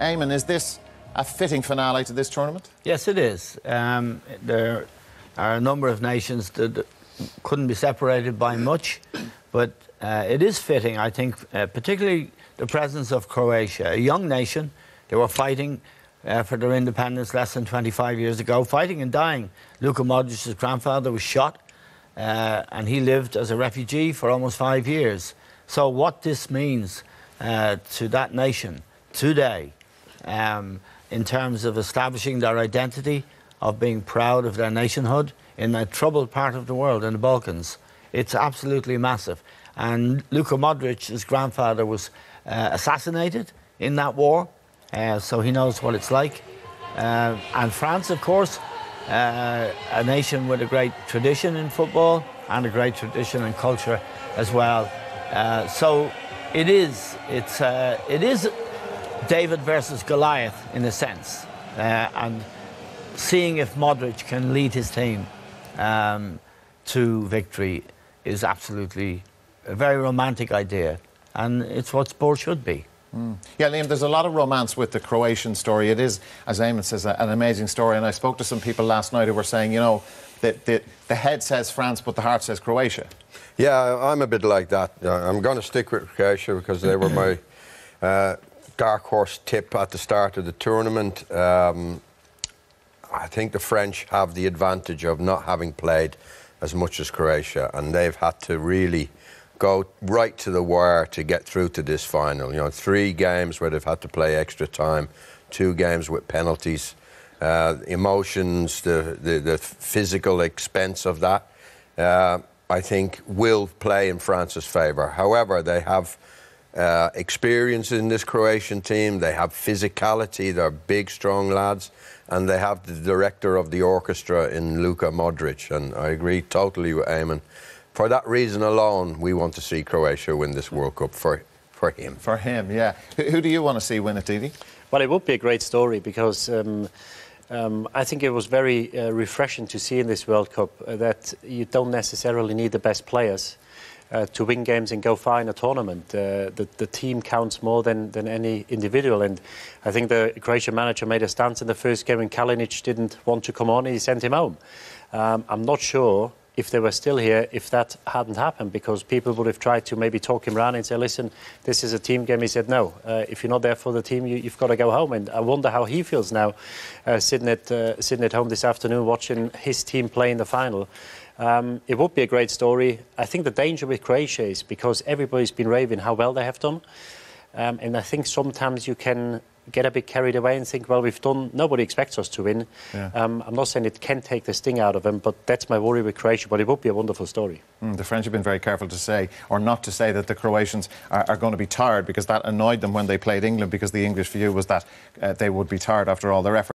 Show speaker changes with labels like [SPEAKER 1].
[SPEAKER 1] Eamon, is this a fitting finale to this tournament?
[SPEAKER 2] Yes, it is. There are a number of nations that couldn't be separated by much, but it is fitting, I think, particularly the presence of Croatia, a young nation. They were fighting for their independence less than 25 years ago, fighting and dying. Luka Modric's grandfather was shot, and he lived as a refugee for almost 5 years. So what this means to that nation today, in terms of establishing their identity, of being proud of their nationhood in a troubled part of the world, in the Balkans, it's absolutely massive. And Luka Modric's grandfather was assassinated in that war, so he knows what it's like. And France, of course, a nation with a great tradition in football and a great tradition and culture as well. So it is David versus Goliath in a sense, and seeing if Modric can lead his team to victory is absolutely a very romantic idea, and it's what sport should be.
[SPEAKER 1] Yeah, Liam, there's a lot of romance with the Croatian story. It is, as Eamon says, an amazing story. And I spoke to some people last night who were saying, you know, that the head says France, but the heart says Croatia.
[SPEAKER 3] Yeah, I'm a bit like that. I'm going to stick with Croatia because they were my dark horse tip at the start of the tournament. I think the French have the advantage of not having played as much as Croatia, and they've had to really go right to the wire to get through to this final. You know, 3 games where they've had to play extra time, 2 games with penalties, emotions, the physical expense of that, I think will play in France's favour. However, they have experience in this Croatian team, they have physicality, they're big, strong lads, and they have the director of the orchestra in Luka Modric, and I agree totally with Eamon. For that reason alone, we want to see Croatia win this World Cup for him. For him,
[SPEAKER 1] yeah. Who do you want to see win it, Didi?
[SPEAKER 4] Well, it would be a great story because I think it was very refreshing to see in this World Cup that you don't necessarily need the best players to win games and go far in a tournament. The team counts more than any individual, and I think the Croatian manager made a stance in the first game when Kalinic didn't want to come on, he sent him home. I'm not sure if they were still here if that hadn't happened, because people would have tried to maybe talk him around and say, listen, this is a team game. He said, no, if you're not there for the team, you've got to go home. And I wonder how he feels now, sitting at home this afternoon watching his team play in the final. It would be a great story. I think the danger with Croatia is because everybody's been raving how well they have done. And I think sometimes you can get a bit carried away and think, well, we've done, nobody expects us to win. Yeah. I'm not saying it can take the sting out of them, but that's my worry with Croatia, but it would be a wonderful story.
[SPEAKER 1] The French have been very careful to say, or not to say, that the Croatians are going to be tired, because that annoyed them when they played England, because the English view was that they would be tired after all their effort.